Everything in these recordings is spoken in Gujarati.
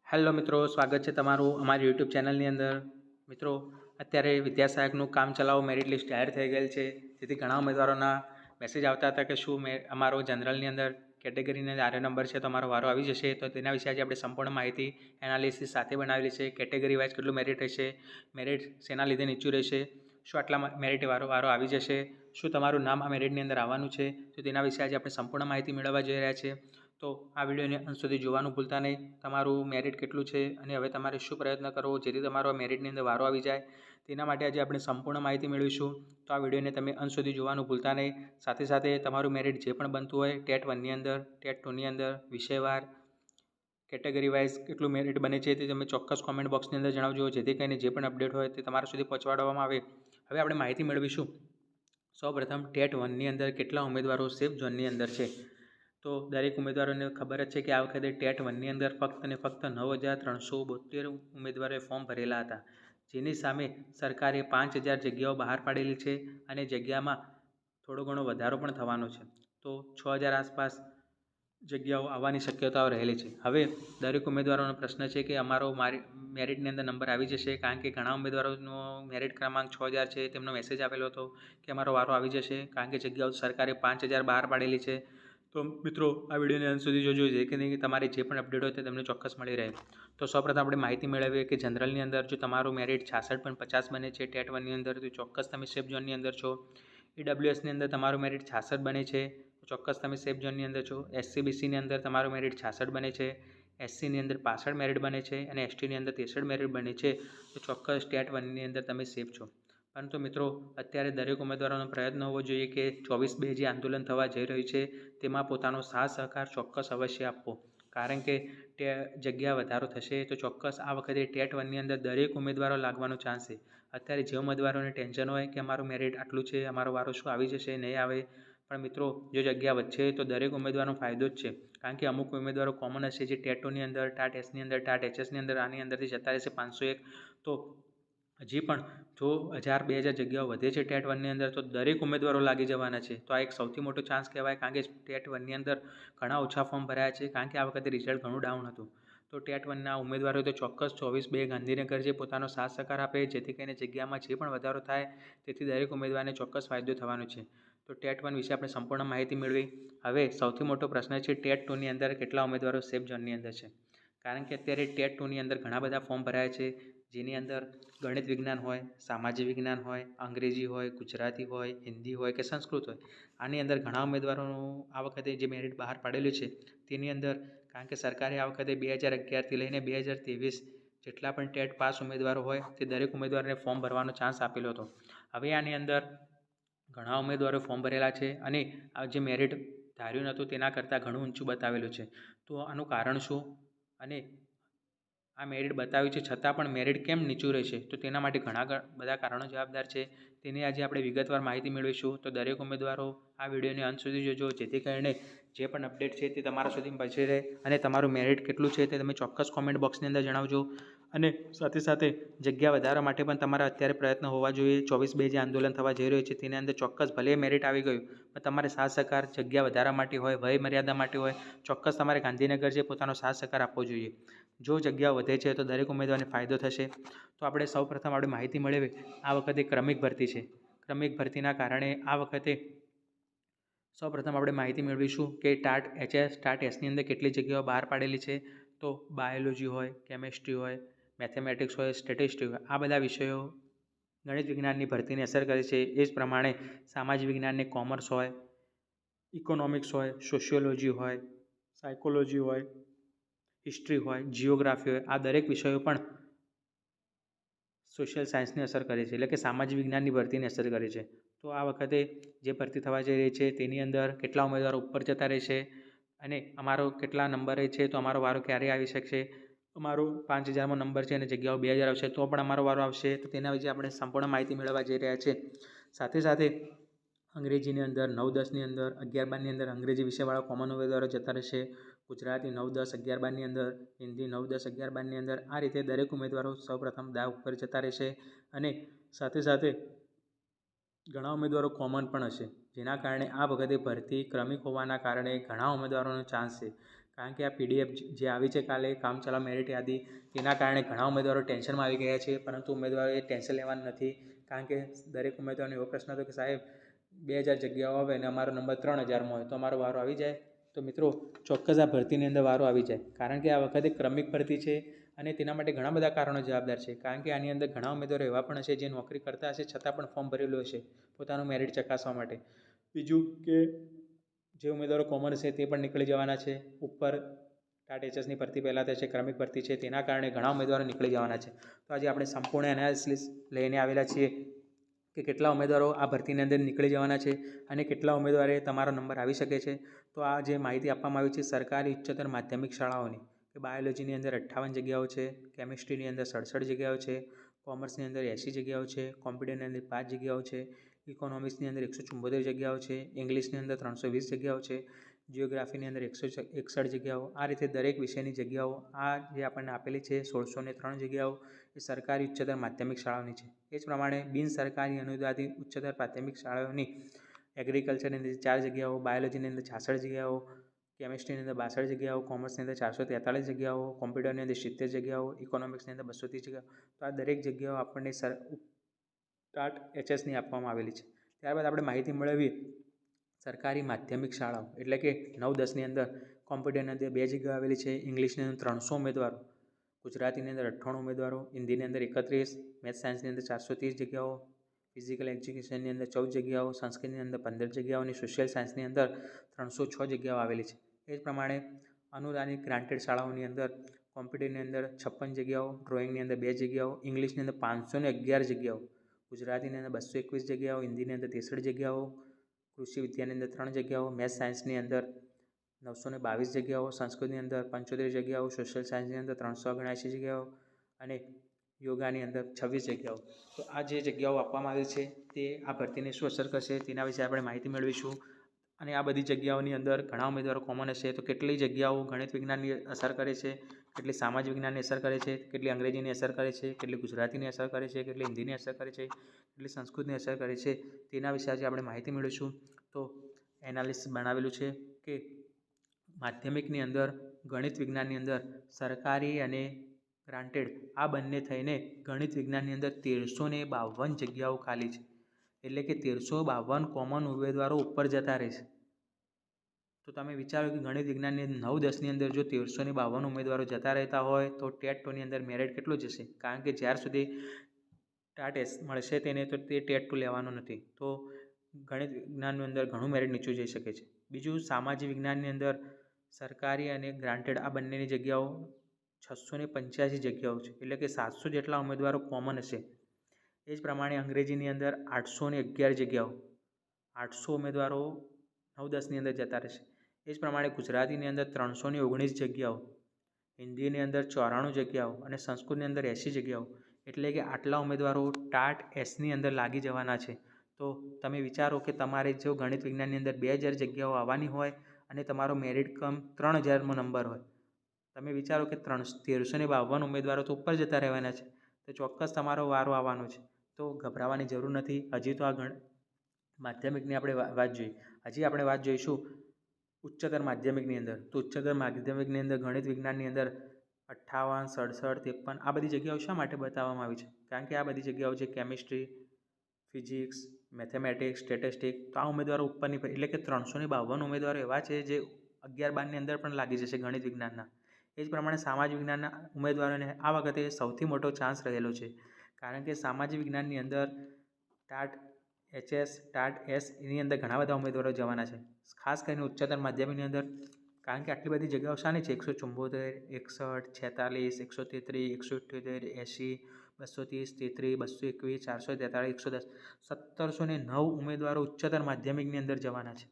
હેલો મિત્રો, સ્વાગત છે તમારું અમારી યુટ્યુબ ચેનલની અંદર. મિત્રો, અત્યારે વિદ્યાસહાયકનું કામ ચલાવો મેરિટ લિસ્ટ જાહેર થઈ ગયેલ છે. જેથી ઘણા ઉમેદવારોના મેસેજ આવતા હતા કે શું અમારો જનરલની અંદર કેટેગરીને આર્યો નંબર છે તો અમારો વારો આવી જશે. તો તેના વિશે આજે આપણે સંપૂર્ણ માહિતી એનાલિસિસ સાથે બનાવેલી છે. કેટેગરી વાઇઝ કેટલું મેરિટ રહેશે, મેરિટ શેના લીધે નીચું રહેશે, શું આટલા મેરિટ વારો આવી જશે, શું તમારું નામ આ મેરિટની અંદર આવવાનું છે, તો તેના વિશે આજે આપણે સંપૂર્ણ માહિતી મેળવવા જઈ રહ્યા છીએ. તો આ વિડીયોને અંત સુધી જોવાનું ભૂલતા નહીં. તમારું મેરિટ કેટલું છે અને હવે તમારે શું પ્રયત્ન કરવો જેથી તમારો મેરિટની અંદર વારો આવી જાય, તેના માટે આજે આપણે સંપૂર્ણ માહિતી મેળવીશું. તો આ વિડીયોને તમે અંત સુધી જોવાનું ભૂલતા નહીં. સાથે સાથે તમારું મેરિટ જે પણ બનતું હોય ટેટ 1ની અંદર, ટેટ 2ની અંદર, વિષયવાર, કેટેગરી વાઇઝ કેટલું મેરિટ બને છે તે તમે ચોક્કસ કોમેન્ટ બોક્સની અંદર જણાવજો, જેથી કરીને જે પણ અપડેટ હોય તે તમારા સુધી પહોંચાડવામાં આવે. હવે આપણે માહિતી મેળવીશું. સૌપ્રથમ ટેટ 1ની અંદર કેટલા ઉમેદવારો સેફ ઝોનની અંદર છે. તો દરેક ઉમેદવારોને ખબર જ છે કે આ વખતે ટેટ 1ની અંદર ફક્ત અને ફક્ત 9,372 ઉમેદવારોએ ફોર્મ ભરેલા હતા, જેની સામે સરકારે 5,000 જગ્યાઓ બહાર પાડેલી છે અને જગ્યામાં થોડો ઘણો વધારો પણ થવાનો છે. તો 6,000 આસપાસ જગ્યાઓ આવવાની શક્યતાઓ રહેલી છે. હવે દરેક ઉમેદવારોનો પ્રશ્ન છે કે અમારો મેરિટની અંદર નંબર આવી જશે, કારણ કે ઘણા ઉમેદવારોનો મેરિટ ક્રમાંક 6,000 છે. તેમનો મેસેજ આપેલો હતો કે અમારો વારો આવી જશે, કારણ કે જગ્યાઓ સરકારે 5,000 બહાર પાડેલી છે. તો મિત્રો, આ વિડીયોને અંત સુધી જોજો, જે કે નહીં તમારે જે પણ અપડેટ હોય તે તમને ચોક્કસ મળી રહે. તો સૌપ્રથમ આપણે માહિતી મેળવીએ કે જનરલની અંદર જો તમારું મેરિટ 66.50 બને છે ટેટ 1ની અંદર, તો ચોક્કસ તમે સેફ ઝોનની અંદર છો. EWSની અંદર તમારું મેરિટ 66 બને છે તો ચોક્કસ તમે સેફ ઝોનની અંદર છો. SCBCની અંદર તમારું મેરિટ 66 બને છે, SCની અંદર 65 મેરિટ બને છે અને STની અંદર 63 મેરિટ બને છે, તો ચોક્કસ ટેટ 1ની અંદર તમે સેફ છો. પરંતુ મિત્રો, અત્યારે દરેક ઉમેદવારોનો પ્રયત્ન હોવો જોઈએ કે 24/2 જે આંદોલન થવા જઈ રહ્યું છે તેમાં પોતાનો સાથ સહકાર ચોક્કસ અવશ્ય આપવો, કારણ કે જગ્યા વધારો થશે તો ચોક્કસ આ વખતે ટેટ 1ની અંદર દરેક ઉમેદવારો લાગવાનો ચાન્સ છે. અત્યારે જે ઉમેદવારોને ટેન્શન હોય કે અમારું મેરિટ આટલું છે, અમારો વારો શું આવી જશે, નહીં આવે, પણ મિત્રો જો જગ્યા વધશે તો દરેક ઉમેદવારનો ફાયદો જ છે, કારણ કે અમુક ઉમેદવારો કોમન હશે જે ટેટ 2ની અંદર, ટાટ એસની અંદર, ટાટ HSની અંદર આની અંદરથી જતા રહેશે 501. તો હજી પણ જો 1,000-2,000 જગ્યાઓ વધે છે ટેટ 1ની અંદર, તો દરેક ઉમેદવારો લાગી જવાના છે. તો આ એક સૌથી મોટો ચાન્સ કહેવાય, કારણ કે ટેટ 1ની અંદર ઘણા ઓછા ફોર્મ ભરાયા છે, કારણ કે આ વખતે રિઝલ્ટ ઘણું ડાઉન હતું. તો ટેટ 1ના ઉમેદવારો તો ચોક્કસ 24/2 ગાંધીનગર જે પોતાનો સાથ સહકાર આપે, જેથી કરીને જગ્યામાં જે પણ વધારો થાય તેથી દરેક ઉમેદવારને ચોક્કસ ફાયદો થવાનો છે. તો ટેટ 1 વિશે આપણે સંપૂર્ણ માહિતી મેળવી. હવે સૌથી મોટો પ્રશ્ન છે ટેટ 2ની અંદર કેટલા ઉમેદવારો સેફ ઝોનની અંદર છે, કારણ કે અત્યારે ટેટ 2ની અંદર ઘણા બધા ફોર્મ ભરાયા છે, જેની અંદર ગણિત વિજ્ઞાન હોય, સામાજિક વિજ્ઞાન હોય, અંગ્રેજી હોય, ગુજરાતી હોય, હિન્દી હોય કે સંસ્કૃત હોય, આની અંદર ઘણા ઉમેદવારોનું આ વખતે જે મેરિટ બહાર પાડેલું છે તેની અંદર, કારણ કે સરકારે આ વખતે 2011થી લઈને 2023 જેટલા પણ ટેટ પાસ ઉમેદવારો હોય તે દરેક ઉમેદવારને ફોર્મ ભરવાનો ચાન્સ આપેલો હતો. હવે આની અંદર ઘણા ઉમેદવારો ફોર્મ ભરેલા છે અને આ જે મેરિટ ધાર્યું નહોતું તેના કરતાં ઘણું ઊંચું બતાવેલું છે. તો આનું કારણ શું અને આ મેરિટ બતાવ્યું છે છતાં પણ મેરિટ કેમ નીચું રહેશે, તો તેના માટે ઘણા બધા કારણો જવાબદાર છે. તેની આજે આપણે વિગતવાર માહિતી મેળવીશું. તો દરેક ઉમેદવારો આ વિડીયોને અંત સુધી જોજો, જેથી કરીને જે પણ અપડેટ છે તે તમારા સુધી પહોંચી રહે અને તમારું મેરિટ કેટલું છે તે તમે ચોક્કસ કોમેન્ટ બોક્સની અંદર જણાવજો. અને સાથે સાથે જગ્યા વધારવા માટે પણ તમારા અત્યારે પ્રયત્ન હોવા જોઈએ. 24/2 જે આંદોલન થવા જઈ રહ્યું છે તેની અંદર ચોક્કસ ભલે મેરિટ આવી ગયું, પણ તમારે સાથ સહકાર જગ્યા વધારવા માટે હોય, વય મર્યાદા માટે હોય, ચોક્કસ તમારે ગાંધીનગર જે પોતાનો સાથ સહકાર આપવો જોઈએ. જો જગ્યા વધે છે તો દરેક ઉમેદવારને ફાયદો થશે. તો આપણે સૌપ્રથમ આપણે માહિતી મેળવી. આ વખતે ક્રમિક ભરતી છે. ક્રમિક ભરતીના કારણે આ વખતે સૌપ્રથમ આપણે માહિતી મેળવીશું કે ટાટ HS, ટાટ Sની અંદર કેટલી જગ્યાઓ બહાર પાડેલી છે. તો બાયોલોજી હોય, કેમેસ્ટ્રી હોય, મેથેમેટિક્સ હોય, સ્ટેટિસ્ટિક્સ હોય, આ બધા વિષયો ગણિત વિજ્ઞાનની ભરતીને અસર કરે છે. એ જ પ્રમાણે સામાજિક વિજ્ઞાનને કોમર્સ હોય, ઇકોનોમિક્સ હોય, સોશિયોલોજી હોય, સાયકોલોજી હોય, હિસ્ટ્રી હોય, જિયોગ્રાફી હોય, આ દરેક વિષયો પણ સોશિયલ સાયન્સની અસર કરે છે, એટલે કે સામાજિક વિજ્ઞાનની ભરતીને અસર કરે છે. તો આ વખતે જે ભરતી થવા જઈ રહી છે તેની અંદર કેટલા ઉમેદવારો ઉપર જતા રહેશે અને અમારો કેટલા નંબરે છે, તો અમારો વારો ક્યારે આવી શકશે, અમારો 5,000માં નંબર છે અને જગ્યાઓ 2,000 આવશે તો પણ અમારો વારો આવશે, તો તેના વિશે આપણે સંપૂર્ણ માહિતી મેળવવા જઈ રહ્યા છે. સાથે સાથે અંગ્રેજીની અંદર 9-10ની અંદર, 11-12ની અંદર અંગ્રેજી વિષયવાળા કોમન ઉમેદવારો જતા રહેશે. ગુજરાતી 9-10, 11-12ની અંદર, હિન્દી 9-10, 11-12ની અંદર, આ રીતે દરેક ઉમેદવારો સૌપ્રથમ દાવ ઉપર જતા રહેશે. અને સાથે સાથે ઘણા ઉમેદવારો કોમન પણ હશે, જેના કારણે આ વખતે ભરતી ક્રમિક હોવાના કારણે ઘણા ઉમેદવારોનો ચાન્સ છે, કારણ કે આ PDF જે આવી છે કાલે કામચલાઉ મેરિટ યાદી, તેના કારણે ઘણા ઉમેદવારો ટેન્શનમાં આવી ગયા છે, પરંતુ ઉમેદવારોએ ટેન્શન લેવાનું નથી. કારણ કે દરેક ઉમેદવારનો એવો પ્રશ્ન હતો કે સાહેબ 2000 જગ્યાઓ આવે અને અમારો નંબર 3000માં હોય તો અમારો વારો આવી જાય. તો મિત્રો ચોક્કસ આ ભરતીની અંદર વારો આવી જાય, કારણ કે આ વખતે ક્રમિક ભરતી છે અને તેના માટે ઘણા બધા કારણો જવાબદાર છે. કારણ કે આની અંદર ઘણા ઉમેદવારો એવા પણ હશે જે નોકરી કરતા હશે છતાં પણ ફોર્મ ભરેલું હશે પોતાનું મેરિટ ચકાસવા માટે. બીજું કે જે ઉમેદવારો કોમન છે તે પણ નીકળી જવાના છે. ઉપર ટાટ એચએસની ભરતી પહેલાં થશે, ક્રમિક ભરતી છે, તેના કારણે ઘણા ઉમેદવારો નીકળી જવાના છે. તો આજે આપણે સંપૂર્ણ એનાલિસિસ લઈને આવેલા છીએ કે કેટલા ઉમેદવારો આ ભરતીની અંદર નીકળી જવાના છે અને કેટલા ઉમેદવારે તમારો નંબર આવી શકે છે. તો આ જે માહિતી આપવામાં આવી છે સરકારી ઉચ્ચતર માધ્યમિક શાળાઓની, કે બાયોલોજીની અંદર 58 જગ્યાઓ છે, કેમિસ્ટ્રીની અંદર 67 જગ્યાઓ છે, કોમર્સની અંદર 80 જગ્યાઓ છે, કોમ્પ્યુટરની અંદર 5 જગ્યાઓ છે, ઇકોનોમિક્સની અંદર 174 જગ્યાઓ છે, ઇંગ્લિશની અંદર 320 જગ્યાઓ છે, જિયોગ્રાફીની અંદર 161 જગ્યાઓ. આ રીતે દરેક વિષયની જગ્યાઓ આ જે આપણને આપેલી છે 1603 જગ્યાઓ એ સરકારી ઉચ્ચતર માધ્યમિક શાળાઓની છે. એ જ પ્રમાણે બિન સરકારી અનુદાનિત ઉચ્ચતર પ્રાથમિક શાળાઓની એગ્રીકલ્ચરની અંદર 4 જગ્યાઓ, બાયોલોજીની અંદર 66 જગ્યાઓ, કેમિસ્ટ્રીની અંદર 62 જગ્યાઓ, કોમર્સની અંદર 443 જગ્યાઓ, કોમ્પ્યુટરની અંદર 70 જગ્યાઓ, ઇકોનોમિક્સની અંદર 230 જગ્યાઓ. તો આ દરેક જગ્યાઓ આપણને ટાટ એચએસની આપવામાં આવેલી છે. ત્યારબાદ આપણે માહિતી મેળવીએ સરકારી માધ્યમિક શાળાઓ, એટલે કે 9-10ની અંદર કોમ્પ્યુટરની અંદર 2 જગ્યાઓ આવેલી છે, ઇંગ્લિશની અંદર 300 ઉમેદવારો, ગુજરાતીની અંદર 98 ઉમેદવારો, હિન્દીની અંદર 31, મેથ્સ સાયન્સની અંદર 430 જગ્યાઓ, ફિઝિકલ એજ્યુકેશનની અંદર 14 જગ્યાઓ, સંસ્કૃતની અંદર 15 જગ્યાઓ અને સોશિયલ સાયન્સની અંદર 306 જગ્યાઓ આવેલી છે. એ જ પ્રમાણે અનુદાનિત ગ્રાન્ટેડ શાળાઓની અંદર કોમ્પ્યુટરની અંદર 56 જગ્યાઓ, ડ્રોઈંગની અંદર 2 જગ્યાઓ, ઇંગ્લિશની અંદર 511 જગ્યાઓ, ગુજરાતીની અંદર 221 જગ્યાઓ, હિન્દીની અંદર 63 જગ્યાઓ, કૃષિ વિદ્યાની અંદર 3 જગ્યાઓ, મેથ્સ સાયન્સની અંદર 922 જગ્યાઓ, સંસ્કૃતની અંદર 75 જગ્યાઓ, સોશિયલ સાયન્સની અંદર 379 જગ્યાઓ અને યોગાની અંદર 26 જગ્યાઓ. તો આ જે જગ્યાઓ આપવામાં આવી છે તે આ ભરતીને શું અસર કરશે તેના વિશે આપણે માહિતી મેળવીશું. અને આ બધી જગ્યાઓની અંદર ઘણા ઉમેદવારો કોમન હશે, તો કેટલી જગ્યાઓ ગણિત વિજ્ઞાનની અસર કરે છે, કેટલી સામાજિક વિજ્ઞાનની અસર કરે છે, કેટલી અંગ્રેજીની અસર કરે છે, કેટલી ગુજરાતીની અસર કરે છે, કેટલી હિન્દીની અસર કરે છે, કેટલી સંસ્કૃતની અસર કરે છે, તેના વિશે આજે આપણે માહિતી મેળવીશું. તો એનાલિસિસ બનાવેલું છે કે માધ્યમિકની અંદર ગણિત વિજ્ઞાનની અંદર સરકારી અને ગ્રાન્ટેડ આ બંને થઈને ગણિત વિજ્ઞાનની અંદર 1352 જગ્યાઓ ખાલી છે. એટલે કે 1352 કોમન ઉમેદવારો ઉપર જતા રહેશે. તો તમે વિચારો કે ગણિત વિજ્ઞાનની 9-10ની અંદર જો 1352 ઉમેદવારો જતા રહેતા હોય તો ટેટ 2ની અંદર મેરિટ કેટલું જશે? કારણ કે જ્યાર સુધી ટાટ એસ મળશે તેને તો તે ટેટ 2 લેવાનો નથી. તો ગણિત વિજ્ઞાનની અંદર ઘણું મેરિટ નીચું જઈ શકે છે. બીજું સામાજિક વિજ્ઞાનની અંદર સરકારી અને ગ્રાન્ટેડ આ બંનેની જગ્યાઓ 685 જગ્યાઓ છે, એટલે કે 700 જેટલા ઉમેદવારો કોમન હશે. એ જ પ્રમાણે અંગ્રેજીની અંદર 811 જગ્યાઓ, 800 ઉમેદવારો 9-10ની અંદર જતા રહેશે. એ જ પ્રમાણે ગુજરાતીની અંદર 319 જગ્યાઓ, હિન્દીની અંદર 94 જગ્યાઓ અને સંસ્કૃતની અંદર 80 જગ્યાઓ. એટલે કે આટલા ઉમેદવારો ટાટ એસની અંદર લાગી જવાના છે. તો તમે વિચારો કે તમારે જો ગણિત વિજ્ઞાનની અંદર 2000 જગ્યાઓ આવવાની હોય અને તમારો મેરિટ કમ 3000માં નંબર હોય, તમે વિચારો કે 1352 ઉમેદવારો તો ઉપર જતા રહેવાના છે. તો ચોક્કસ તમારો વારો આવવાનો છે. તો ગભરાવાની જરૂર નથી. હજી તો આ માધ્યમિકની આપણે વાત જોઈ. હજી આપણે વાત જોઈશું ઉચ્ચતર માધ્યમિકની અંદર. તો ઉચ્ચતર માધ્યમિકની અંદર ગણિત વિજ્ઞાનની અંદર 58, 67, 53 આ બધી જગ્યાઓ શા માટે બતાવવામાં આવી છે? કારણ કે આ બધી જગ્યાઓ છે કેમિસ્ટ્રી, ફિઝિક્સ, મેથેમેટિક્સ, સ્ટેટિસ્ટિક. તો આ ઉમેદવારો ઉપરની એટલે કે 352 ઉમેદવારો એવા છે જે 11-12ની અંદર પણ લાગી જશે ગણિત વિજ્ઞાનના. એ જ પ્રમાણે સામાજિક વિજ્ઞાનના ઉમેદવારોને આ વખતે સૌથી મોટો ચાન્સ રહેલો છે. કારણ કે સામાજિક વિજ્ઞાનની અંદર ટાટ એચએસ, ટાટ એસ એની અંદર ઘણા બધા ઉમેદવારો જવાના છે. ખાસ કરીને ઉચ્ચતર માધ્યમિકની અંદર, કારણ કે આટલી બધી જગ્યાઓ શાની છે? 174, 61, 46, 46, 178, 80, 230, 33, 221, 443, 110, 1709 ઉમેદવારો ઉચ્ચતર માધ્યમિકની અંદર જવાના છે.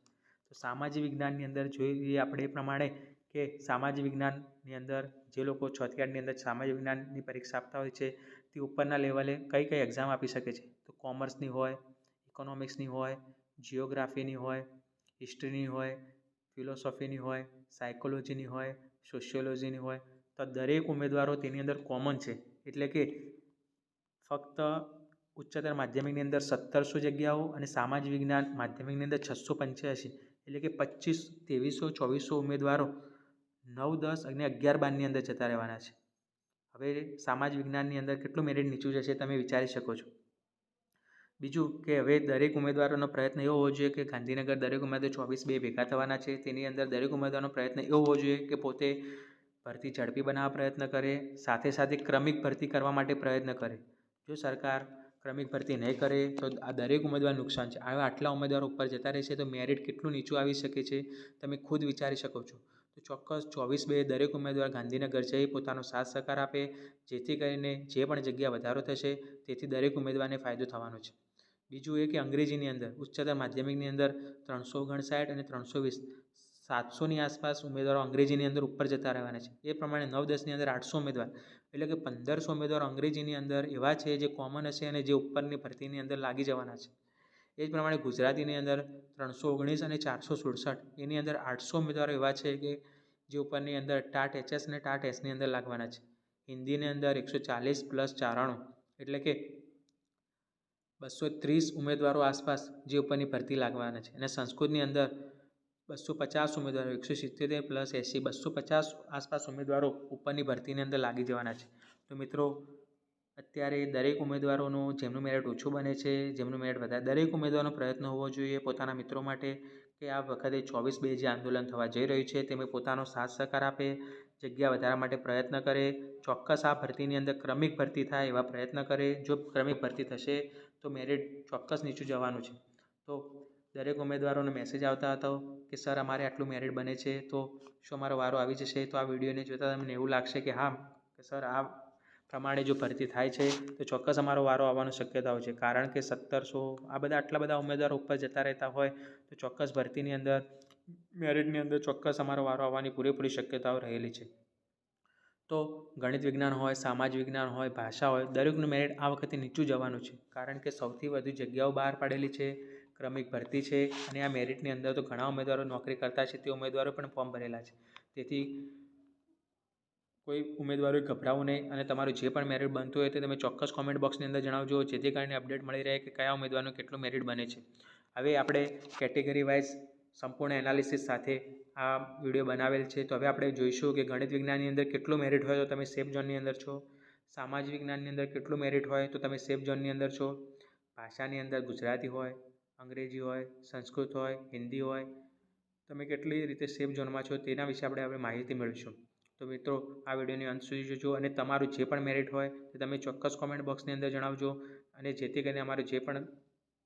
તો સામાજિક વિજ્ઞાનની અંદર જોઈએ આપણે એ પ્રમાણે કે સામાજિક વિજ્ઞાનની અંદર જે લોકો 6 થી 8ની અંદર સામાજિક વિજ્ઞાનની પરીક્ષા આપતા હોય છે તે ઉપરના લેવલે કઈ કઈ એક્ઝામ આપી શકે છે? તો કોમર્સની હોય, ઇકોનોમિક્સની હોય, જિયોગ્રાફીની હોય, હિસ્ટ્રીની હોય, ફિલોસોફીની હોય, સાયકોલોજીની હોય, સોશિયોલોજીની હોય. તો દરેક ઉમેદવારો તેની અંદર કોમન છે. એટલે કે ફક્ત ઉચ્ચતર માધ્યમિકની અંદર 1700 જગ્યાઓ અને સામાજિક વિજ્ઞાન માધ્યમિકની અંદર 685, એટલે કે 25, 2300, 2400 ઉમેદવારો 9, 10 અને 11, 12ની અંદર જતા રહેવાના છે. હવે સામાજિક વિજ્ઞાનની અંદર કેટલું મેરિટ નીચું જશે તમે વિચારી શકો છો. બીજું કે હવે દરેક ઉમેદવારોનો પ્રયત્ન એવો હોવો જોઈએ કે ગાંધીનગર દરેક ઉમેદવાર 24/2 ભેગા થવાના છે. તેની અંદર દરેક ઉમેદવારનો પ્રયત્ન એવો હોવો જોઈએ કે પોતે ભરતી ઝડપી બનાવવા પ્રયત્ન કરે, સાથે સાથે ક્રમિક ભરતી કરવા માટે પ્રયત્ન કરે. જો સરકાર ક્રમિક ભરતી નહીં કરે તો આ દરેક ઉમેદવાર નુકસાન છે. હવે આટલા ઉમેદવારો ઉપર જતા રહેશે તો મેરિટ કેટલું નીચું આવી શકે છે તમે ખુદ વિચારી શકો છો. તો ચોક્કસ 24/2 દરેક ઉમેદવાર ગાંધીનગર જઈ પોતાનો સાથ સહકાર આપે, જેથી કરીને જે પણ જગ્યા વધારો થશે તેથી દરેક ઉમેદવારને ફાયદો થવાનો છે. બીજું એ કે અંગ્રેજીની અંદર ઉચ્ચતર માધ્યમિકની અંદર 359 અને 320 700ની આસપાસ ઉમેદવારો અંગ્રેજીની અંદર ઉપર જતા રહેવાના છે. એ પ્રમાણે 9-10ની અંદર 800 ઉમેદવાર એટલે કે 1500 ઉમેદવારો અંગ્રેજીની અંદર એવા છે જે કોમન હશે અને જે ઉપરની ભરતીની અંદર લાગી જવાના છે. એ જ પ્રમાણે ગુજરાતીની અંદર 319 અને 467 એની અંદર 800 ઉમેદવારો એવા છે કે જે ઉપરની અંદર ટાટ HS અને ટાટ Sની અંદર લાગવાના છે. હિન્દીની અંદર 140 + 94 એટલે કે 230 ઉમેદવારો આસપાસ જે ઉપરની ભરતી લાગવાના છે. અને સંસ્કૃતની અંદર 250 ઉમેદવારો 177 + 80 250 આસપાસ ઉમેદવારો ઉપરની ભરતીની અંદર લાગી જવાના છે. તો મિત્રો અત્યારે દરેક ઉમેદવારોનું જેમનું મેરિટ ઓછું બને છે, જેમનું મેરિટ વધારે, દરેક ઉમેદવારનો પ્રયત્ન હોવો જોઈએ પોતાના મિત્રો માટે કે આ વખતે 24/2 જે આંદોલન થવા જઈ રહ્યું છે તેમાં પોતાનો સાથ સહકાર આપે, જગ્યા વધારવા માટે પ્રયત્ન કરે. ચોક્કસ આ ભરતીની અંદર ક્રમિક ભરતી થાય એવા પ્રયત્ન કરે. જો ક્રમિક ભરતી થશે તો મેરિટ ચોક્કસ નીચું જવાનું છે. તો દરેક ઉમેદવારોને મેસેજ આવતા હતો કે સર અમારે આટલું મેરિટ બને છે તો શું અમારો વારો આવી જશે? તો આ વિડીયોને જોતાં તમને એવું લાગશે કે હા કે સર આ પ્રમાણે જો ભરતી થાય છે તો ચોક્કસ અમારો વારો આવવાની શક્યતાઓ છે. કારણ કે 1700 આ બધા આટલા બધા ઉમેદવારો ઉપર જતા રહેતા હોય તો ચોક્કસ ભરતીની અંદર મેરિટની અંદર ચોક્કસ અમારો વારો આવવાની પૂરેપૂરી શક્યતાઓ રહેલી છે. તો ગણિત વિજ્ઞાન હોય, સામાજિક વિજ્ઞાન હોય, ભાષા હોય, દરેકનું મેરિટ આ વખતે નીચું જવાનું છે. કારણ કે સૌથી વધુ જગ્યાઓ બહાર પાડેલી છે, ક્રમિક ભરતી છે અને આ મેરિટની અંદર તો ઘણા ઉમેદવારો નોકરી કરતા છે તે ઉમેદવારો પણ ફોર્મ ભરેલા છે. તેથી કોઈ ઉમેદવારોએ ગભરાવું નહીં અને તમારું જે પણ મેરિટ બનતું હોય તે તમે ચોક્કસ કોમેન્ટ બોક્સની અંદર જણાવજો, જેથી કરીને અપડેટ મળી રહે કે કયા ઉમેદવારનું કેટલું મેરિટ બને છે. હવે આપણે કેટેગરી વાઇઝ સંપૂર્ણ એનાલિસિસ સાથે આ વિડીયો બનાવેલ છે. તો હવે આપણે જોઈશું કે ગણિત વિજ્ઞાનની અંદર કેટલું મેરિટ હોય તો તમે સેફ ઝોનની અંદર છો, સામાજિક વિજ્ઞાનની અંદર કેટલું મેરિટ હોય તો તમે સેફ ઝોનની અંદર છો, ભાષાની અંદર ગુજરાતી હોય, અંગ્રેજી હોય, સંસ્કૃત હોય, હિન્દી હોય, તમે કેટલી રીતે સેફ ઝોનમાં છો તેના વિશે આપણે માહિતી મેળવીશું. તો મિત્રો આ વિડીયોની અંત સુધી જોજો અને તમારું જે પણ મેરિટ હોય તે તમે ચોક્કસ કોમેન્ટ બોક્સની અંદર જણાવજો. અને જેથી કરીને અમારો જે પણ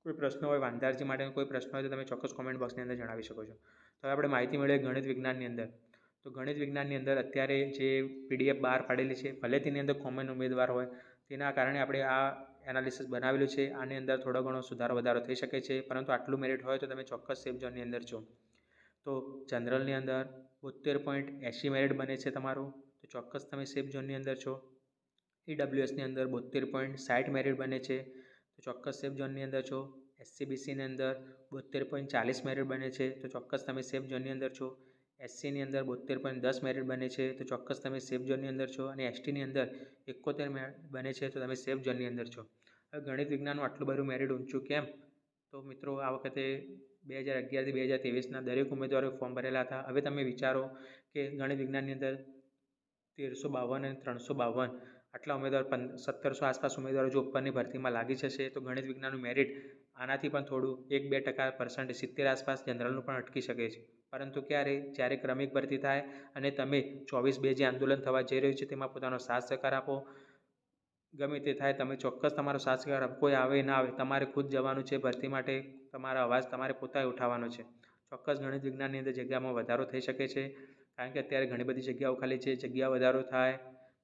કોઈ પ્રશ્ન હોય, વાંધારજી માટેનો કોઈ પ્રશ્ન હોય તો તમે ચોક્કસ કોમેન્ટ બોક્સની અંદર જણાવી શકો છો. તો હવે આપણે માહિતી મેળવીએ ગણિત વિજ્ઞાનની અંદર. તો ગણિત વિજ્ઞાનની અંદર અત્યારે જે PDF બહાર પાડેલી છે, ભલે તેની અંદર કોમન ઉમેદવાર હોય તેના કારણે આપણે આ એનાલિસિસ બનાવેલું છે. આની અંદર થોડો ઘણો સુધારો વધારો થઈ શકે છે, પરંતુ આટલું મેરિટ હોય તો તમે ચોક્કસ સેફ ઝોનની અંદર છો. તો જનરલની અંદર 72.80 મેરિટ બને છે તમારું, તો ચોક્કસ તમે સેફ ઝોનની અંદર છો. EWSની અંદર 72.60 મેરિટ બને છે, તો ચોક્કસ સેફ ઝોનની અંદર છો. SCBCની અંદર 72.40 મેરિટ બને છે, તો ચોક્કસ તમે સેફ ઝોનની અંદર છો. SCની અંદર 72.10 મેરિટ બને છે, તો ચોક્કસ તમે સેફ ઝોનની અંદર છો. અને STની અંદર 71 મેરિટ બને છે, તો તમે સેફ ઝોનની અંદર છો. હવે ગણિત વિજ્ઞાનનું આટલું બધું મેરિટ ઊંચું કેમ? તો મિત્રો આ વખતે 2011થી 2023ના દરેક ઉમેદવારોએ ફોર્મ ભરેલા હતા. હવે તમે વિચારો કે ગણિત વિજ્ઞાનની અંદર 1352 અને 352 આટલા ઉમેદવાર 1700 આસપાસ ઉમેદવારો જો ઉપરની ભરતીમાં લાગી જશે તો ગણિત વિજ્ઞાનનું મેરિટ આનાથી પણ થોડું 1-2% 70 આસપાસ જનરલનું પણ અટકી શકે છે. પરંતુ જ્યારે ક્રમિક ભરતી થાય અને તમે 24/2 જે આંદોલન થવા જઈ રહ્યું છે તેમાં પોતાનો સાથ સહકાર આપો, ગમે તે થાય તમે ચોક્કસ તમારો સાથ સહકાર આપો. કોઈ આવે ના આવે તમારે ખુદ જવાનું છે ભરતી માટે, તમારો અવાજ તમારે પોતાએ ઉઠાવવાનો છે. ચોક્કસ ગણિત વિજ્ઞાનની અંદર જગ્યામાં વધારો થઈ શકે છે, કારણ કે અત્યારે ઘણી બધી જગ્યાઓ ખાલી છે. જગ્યા વધારો થાય,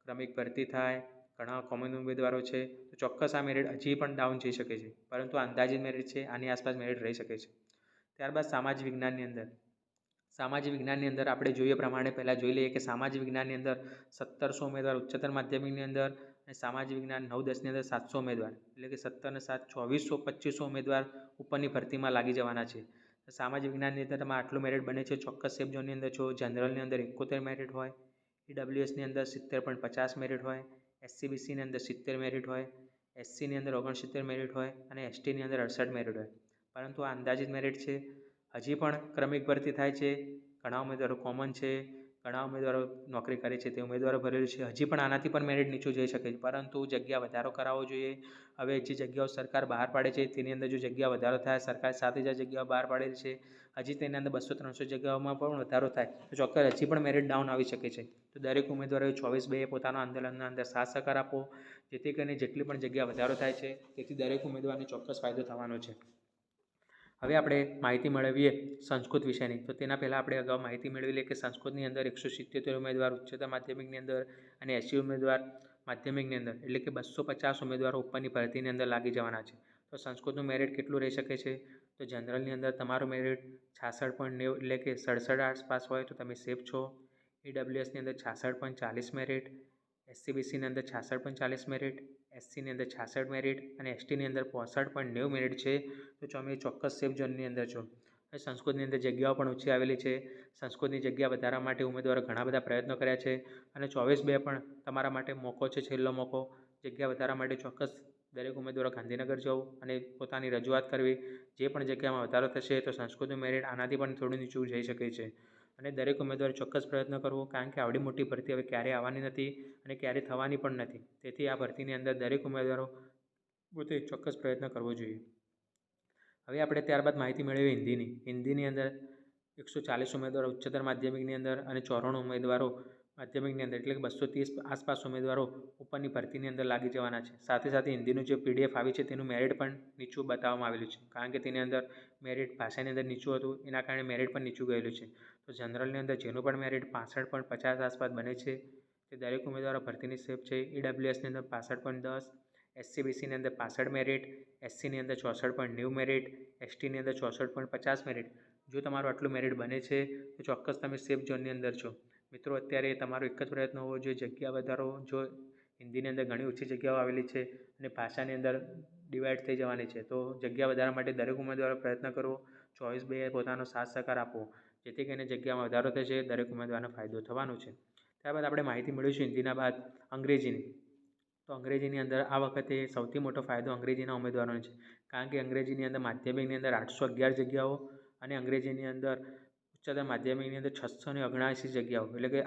ક્રમિક ભરતી થાય, ઘણા કોમન ઉમેદવારો છે, તો ચોક્કસ આ મેરિટ હજી પણ ડાઉન જઈ શકે છે. પરંતુ અંદાજિત મેરિટ છે, આની આસપાસ મેરિટ રહી શકે છે. ત્યારબાદ સામાજિક વિજ્ઞાનની અંદર આપણે જોઈએ પ્રમાણે પહેલાં જોઈ લઈએ કે સામાજિક વિજ્ઞાનની અંદર 1700 ઉમેદવાર ઉચ્ચતર માધ્યમિકની અંદર અને સામાજિક વિજ્ઞાન 9-10ની અંદર 700 ઉમેદવાર એટલે કે 17 અને 7 2425 ઉમેદવાર ઉપરની ભરતીમાં લાગી જવાના છે. સામાજિક વિજ્ઞાનની અંદર તમારે આટલું મેરિટ બને છે, ચોક્કસ સેફ ઝોનની અંદર છો. જનરલની અંદર 71 મેરિટ હોય, EWSની અંદર 70.50 મેરિટ હોય, SCBCની અંદર 70 મેરિટ હોય, SCની અંદર 69 મેરિટ હોય અને STની અંદર 68 મેરિટ હોય. પરંતુ આ અંદાજિત મેરિટ છે. હજી પણ ક્રમિક ભરતી થાય છે, ઘણા ઉમેદવારો કોમન છે, ઘણા ઉમેદવારો નોકરી કરે છે તે ઉમેદવારો ભરેલું છે. હજી પણ આનાથી પણ મેરિટ નીચું જઈ શકે છે, પરંતુ જગ્યા વધારો કરાવવો જોઈએ. હવે જે જગ્યાઓ સરકાર બહાર પાડે છે તેની અંદર જો જગ્યા વધારો થાય, સરકાર 7,000 જગ્યાઓ બહાર પાડેલી છે, હજી તેની અંદર 200-300 જગ્યાઓમાં પણ વધારો થાય તો ચોક્કસ હજી પણ મેરિટ ડાઉન આવી શકે છે. તો દરેક ઉમેદવારોએ 24/2 પોતાના આંદોલનના અંદર સાથ સહકાર આપો, જેથી કરીને જેટલી પણ જગ્યા વધારો થાય છે તેથી દરેક ઉમેદવારને ચોક્કસ ફાયદો થવાનો છે. હવે આપણે માહિતી મેળવીએ સંસ્કૃત વિષયની. તો તેના પહેલાં આપણે અગાઉ માહિતી મેળવી લઈએ કે સંસ્કૃતની અંદર 177 ઉમેદવાર ઉચ્ચતર માધ્યમિકની અંદર અને 80 ઉમેદવાર માધ્યમિકની અંદર, એટલે કે 250 ઉમેદવારો ઉપરની ભરતીની અંદર લાગી જવાના છે. તો સંસ્કૃતનું મેરિટ કેટલું રહી શકે છે? તો જનરલની અંદર તમારું મેરિટ 66.90 એટલે કે 67 આસપાસ હોય તો તમે સેફ છો. EWSની અંદર 66.40 મેરિટ, SCBCની અંદર 66.40 મેરિટ, SCની અંદર 66 મેરિટ અને STની અંદર 65.90 મેરિટ છે તો તમે ચોક્કસ સેફ ઝોનની અંદર છો. સંસ્કૃતની અંદર જગ્યાઓ પણ ઓછી આવેલી છે. સંસ્કૃતની જગ્યા વધારવા માટે ઉમેદવારો ઘણા બધા પ્રયત્નો કર્યા છે અને 24/2 પણ તમારા માટે મોકો છે, છેલ્લો મોકો. જગ્યા વધારવા માટે ચોક્કસ દરેક ઉમેદવારો ગાંધીનગર જવું અને પોતાની રજૂઆત કરવી. જે પણ જગ્યામાં વધારો થશે તો સંસ્કૃતનું મેરિટ આનાથી પણ થોડું નીચું જઈ શકે છે અને દરેક ઉમેદવારે ચોક્કસ પ્રયત્ન કરવો, કારણ કે આવડી મોટી ભરતી હવે ક્યારેય આવવાની નથી અને ક્યારેય થવાની પણ નથી. તેથી આ ભરતીની અંદર દરેક ઉમેદવારો પોતે ચોક્કસ પ્રયત્ન કરવો જોઈએ. હવે આપણે ત્યારબાદ માહિતી મેળવી હિન્દીની અંદર 140 ઉમેદવારો ઉચ્ચતર માધ્યમિકની અંદર અને 94 ઉમેદવારો માધ્યમિકની અંદર, એટલે કે 230 આસપાસ ઉમેદવારો ઉપરની ભરતીની અંદર લાગી જવાના છે. સાથે સાથે હિન્દીનું જે PDF આવી છે તેનું મેરિટ પણ નીચું બતાવવામાં આવેલું છે, કારણ કે તેની અંદર મેરિટ ભાષાની અંદર નીચું હતું, એના કારણે મેરિટ પણ નીચું ગયેલું છે. તો જનરલની અંદર જેનું પણ મેરિટ 65.50 આસપાસ બને છે તે દરેક ઉમેદવારો ભરતીની સેફ છે. EWSની અંદર 65.10, SCBCની અંદર 65 મેરિટ, SCની અંદર 64.90 મેરિટ, STની અંદર 64.50 મેરિટ. જો તમારું આટલું મેરિટ બને છે તો ચોક્કસ તમે સેફ ઝોનની અંદર છો. મિત્રો, અત્યારે તમારો એક જ પ્રયત્ન હોવો જોઈએ, જગ્યા વધારો. જો હિન્દીની અંદર ઘણી ઓછી જગ્યાઓ આવેલી છે અને ભાષાની અંદર ડિવાઈડ થઈ જવાની છે તો જગ્યા વધારવા માટે દરેક ઉમેદવારો પ્રયત્ન કરવો, 24/2 પોતાનો સાથ સહકાર આપવો, જેથી કરીને જગ્યામાં વધારો થશે, દરેક ઉમેદવારને ફાયદો થવાનો છે. ત્યારબાદ આપણે માહિતી મેળવીશું હિન્દીના બાદ અંગ્રેજીની. તો અંગ્રેજીની અંદર આ વખતે સૌથી મોટો ફાયદો અંગ્રેજીના ઉમેદવારોને છે, કારણ કે અંગ્રેજીની અંદર માધ્યમિકની અંદર 811 જગ્યાઓ અને અંગ્રેજીની અંદર ઉચ્ચતર માધ્યમિકની અંદર 679 જગ્યાઓ, એટલે કે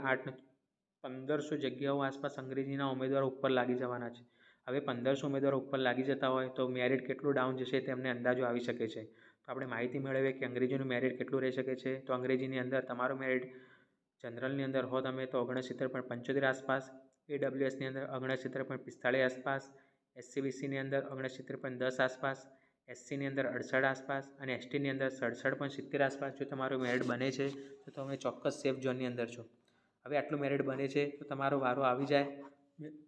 1500 જગ્યાઓ આસપાસ અંગ્રેજીના ઉમેદવારો ઉપર લાગી જવાના છે. હવે 1500 ઉમેદવારો ઉપર લાગી જતા હોય તો મેરિટ કેટલું ડાઉન જશે તેમને અંદાજો આવી શકે છે. તો આપણે માહિતી મેળવીએ કે અંગ્રેજીનું મેરિટ કેટલું રહી શકે છે. તો અંગ્રેજીની અંદર તમારું મેરિટ જનરલની અંદર હો તમે તો 69.75 આસપાસ, EWSની અંદર 69.45 આસપાસ, SCBCની અંદર 69.10 આસપાસ, SCની અંદર 68 આસપાસ અને STની અંદર 67.70 આસપાસ જો તમારું મેરિટ બને છે તો તમે ચોક્કસ સેફ ઝોનની અંદર છો. હવે આટલું મેરિટ બને છે તો તમારો વારો આવી જાય.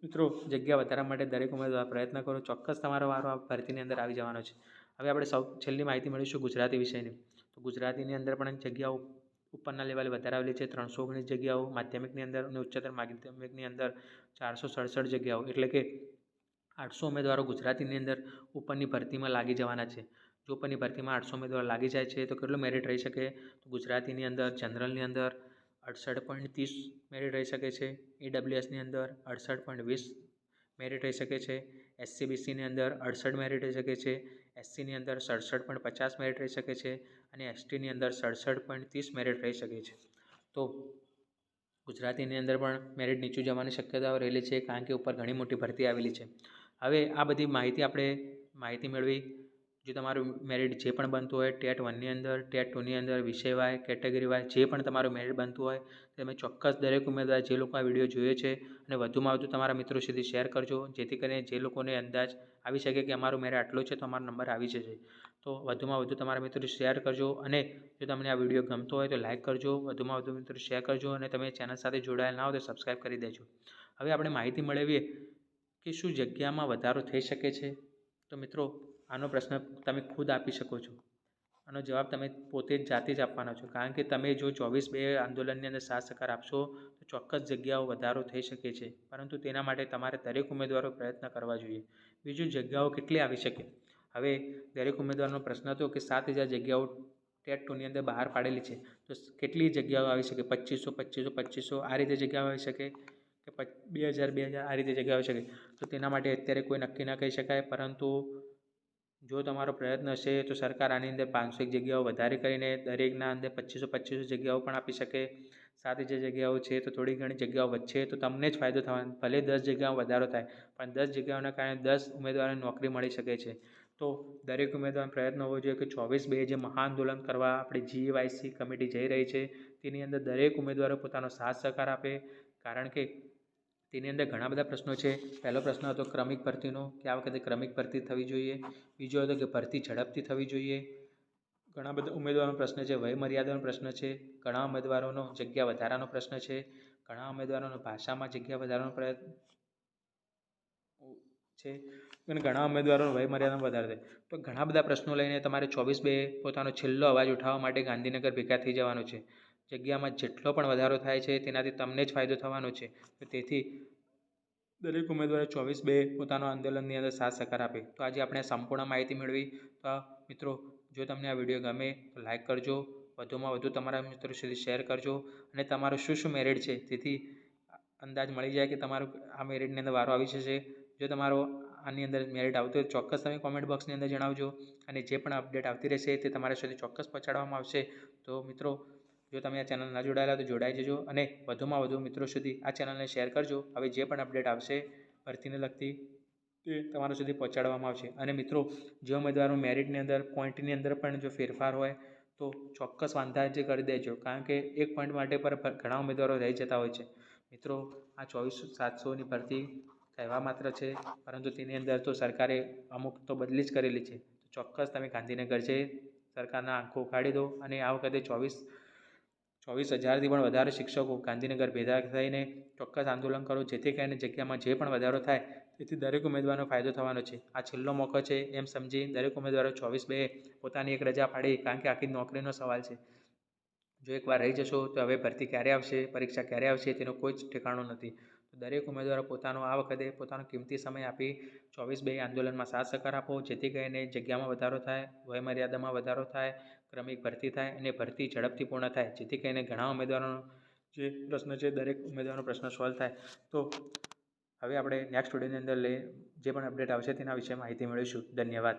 મિત્રો, જગ્યા વધારવા માટે દરેક ઉમેદવાર પ્રયત્ન કરો, ચોક્કસ તમારો વારો આ ભરતીની અંદર આવી જવાનો છે. હવે આપણે છેલ્લી માહિતી મેળવીશું ગુજરાતી વિષયની. તો ગુજરાતીની અંદર પણ જગ્યાઓ ઉપરના લેવલે વધારે આવેલી છે. 319 જગ્યાઓ માધ્યમિકની અંદર અને ઉચ્ચતર માધ્યમિકની અંદર 467 જગ્યાઓ, એટલે કે 800 ઉમેદવારો ગુજરાતીની અંદર ઉપરની ભરતીમાં લાગી જવાના છે. જો ઉપરની ભરતીમાં 800 ઉમેદવાર લાગી જાય છે તો કેટલું મેરિટ રહી શકે? તો ગુજરાતીની અંદર જનરલની અંદર 68.30 મેરિટ રહી શકે છે, EWSની અંદર 68.20 મેરિટ રહી શકે છે, SCBCની અંદર 68 મેરિટ રહી શકે છે, SCની અંદર 67.50 મેરિટ રહી શકે છે અને STની અંદર 67.30 મેરિટ રહી શકે છે. તો ગુજરાતીની અંદર પણ મેરિટ નીચું જવાની શક્યતાઓ રહેલી છે, કારણ કે ઉપર ઘણી મોટી ભરતી આવેલી છે. હવે આ બધી માહિતી મેળવી. જો તમારું મેરિટ જે પણ બનતું હોય ટેટ 1ની અંદર, ટેટ 2ની અંદર, વિષય વાય, કેટેગરી વાય જે પણ તમારું મેરિટ બનતું હોય તમે ચોક્કસ દરેક ઉમેદવાર જે લોકો આ વિડીયો જોઈએ છે અને વધુમાં વધુ તમારા મિત્રો સુધી શેર કરજો, જેથી કરીને જે લોકોને અંદાજ આવી શકે કે અમારું મેરિટ આટલું છે તો અમારો નંબર આવી જશે. તો વધુમાં વધુ તમારા મિત્રો શેર કરજો અને જો તમને આ વિડીયો ગમતો હોય તો લાઇક કરજો, વધુમાં વધુ મિત્રો શેર કરજો અને તમે ચેનલ સાથે જોડાયેલ ના હો તો સબસ્ક્રાઈબ કરી દેજો. હવે આપણે માહિતી મેળવીએ કે શું જગ્યામાં વધારો થઈ શકે છે. તો મિત્રો, આનો પ્રશ્ન તમે ખુદ આપી શકો છો. આનો જવાબ તમે પોતે જ જાતે જ આપવાનો છો, કારણ કે તમે જો 24/2 આંદોલનની અંદર સાથ સહકાર આપશો તો ચોક્કસ જગ્યાઓ વધારો થઈ શકે છે, પરંતુ તેના માટે તમારે દરેક ઉમેદવારો પ્રયત્ન કરવા જોઈએ. બીજું, જગ્યાઓ કેટલી આવી શકે? હવે દરેક ઉમેદવારનો પ્રશ્ન હતો કે 7,000 જગ્યાઓ ટેટ 2ની અંદર બહાર પાડેલી છે, તો કેટલી જગ્યાઓ આવી શકે? 2500 આ રીતે જગ્યાઓ આવી શકે કે 2,000 આ રીતે જગ્યા આવી શકે? તો તેના માટે અત્યારે કોઈ નક્કી ન કહી શકાય, પરંતુ જો તમારો પ્રયત્ન હશે તો સરકાર આની અંદર 501 જગ્યાઓ વધારે કરીને દરેકના અંદર 2500 જગ્યાઓ પણ આપી શકે. 7 જે જગ્યાઓ છે તો થોડી ઘણી જગ્યાઓ વચ્ચે તો તમને જ ફાયદો થવાનો, ભલે 10 જગ્યાઓ વધારો થાય પણ 10 જગ્યાઓના કારણે 10 ઉમેદવારોને નોકરી મળી શકે છે. તો દરેક ઉમેદવારનો પ્રયત્ન હોવો જોઈએ કે 24/2 જે મહાઆંદોલન કરવા આપણી GYC કમિટી જઈ રહી છે તેની અંદર દરેક ઉમેદવારો પોતાનો સાથ સહકાર આપે, કારણ કે તેની અંદર ઘણા બધા પ્રશ્નો છે. પહેલો પ્રશ્ન હતો ક્રમિક ભરતીનો, કે આ વખતે ક્રમિક ભરતી થવી જોઈએ. બીજો હતો કે ભરતી ઝડપથી થવી જોઈએ. ઘણા બધા ઉમેદવારોનો પ્રશ્ન છે વય મર્યાદાનો પ્રશ્ન છે. ઘણા ઉમેદવારોનો જગ્યા વધારાનો પ્રશ્ન છે. ઘણા ઉમેદવારોનો ભાષામાં જગ્યા વધારાનો પ્રયત્ન છે અને ઘણા ઉમેદવારોનો વય મર્યાદામાં વધારે છે. તો ઘણા બધા પ્રશ્નો લઈને તમારે 24/2 પોતાનો છેલ્લો અવાજ ઉઠાવવા માટે ગાંધીનગર ભેગા થઈ જવાનું છે. જગ્યામાં જેટલો પણ વધારો થાય છે તેનાથી તમને જ ફાયદો થવાનો છે. તો તેથી દરેક ઉમેદવારે 24/2 પોતાનો આંદોલનની અંદર સાથ સહકાર આપે. તો આજે આપણે સંપૂર્ણ માહિતી મેળવી. તો મિત્રો, જો તમને આ વિડીયો ગમે તો લાઈક કરજો, વધુમાં વધુ તમારા મિત્રો સુધી શેર કરજો અને તમારું શું મેરિટ છે તેથી અંદાજ મળી જાય કે તમારું આ મેરિટની અંદર વારો આવી જશે. જો તમારો આની અંદર મેરિટ આવતો હોય ચોક્કસ તમે કોમેન્ટ બોક્સની અંદર જણાવજો અને જે પણ અપડેટ આવતી રહેશે તે તમારા સુધી ચોક્કસ પહોંચાડવામાં આવશે. તો મિત્રો, જો તમે આ ચેનલ ના જોડાયેલા તો જોડાઈ જજો અને વધુમાં વધુ મિત્રો સુધી આ ચેનલને શેર કરજો. હવે જે પણ અપડેટ આવશે ભરતીને લગતી તે તમારા સુધી પહોંચાડવામાં આવશે. અને મિત્રો, જે ઉમેદવારો મેરિટની અંદર પોઈન્ટની અંદર પણ જો ફેરફાર હોય તો ચોક્કસ વાંધાજી કરી દેજો, કારણ કે એક પોઈન્ટ માટે પર ઘણા ઉમેદવારો રહી જતા હોય છે. મિત્રો, આ 24,700ની ભરતી કહેવા માત્ર છે, પરંતુ તેની અંદર તો સરકારે અમુક તો બદલી જ કરેલી છે. તો ચોક્કસ તમે ગાંધીનગર જઈ સરકારના આંખો ઉઘાડી દો અને આ વખતે 24,000થી પણ વધારે શિક્ષકો ગાંધીનગર ભેગા થઈને ચોક્કસ આંદોલન કરો, જેથી કરીને જગ્યામાં જે પણ વધારો થાય તેથી દરેક ઉમેદવારનો ફાયદો થવાનો છે. આ છેલ્લો મોકો છે એમ સમજી દરેક ઉમેદવારો 24/2 પોતાની એક રજા પાડી, કારણ કે આખી નોકરીનો સવાલ છે. જો એકવાર રહી જશો તો હવે ભરતી ક્યારે આવશે, પરીક્ષા ક્યારે આવશે તેનો કોઈ જ ઠેકાણું નથી. તો દરેક ઉમેદવારો આ વખતે પોતાનો કિંમતી સમય આપી 24/2 આંદોલનમાં સાથ સહકાર આપો, જેથી કરીને જગ્યામાં વધારો થાય, વય મર્યાદામાં વધારો થાય, ક્રમિક ભરતી થાય અને ભરતી ઝડપથી પૂર્ણ થાય, જેથી કરીને ઘણા ઉમેદવારોનો જે પ્રશ્ન છે દરેક ઉમેદવારનો પ્રશ્ન સોલ્વ થાય. તો હવે આપણે નેક્સ્ટ વિડીયોની અંદર જે પણ અપડેટ આવશે તેના વિશે માહિતી મેળવીશું. ધન્યવાદ.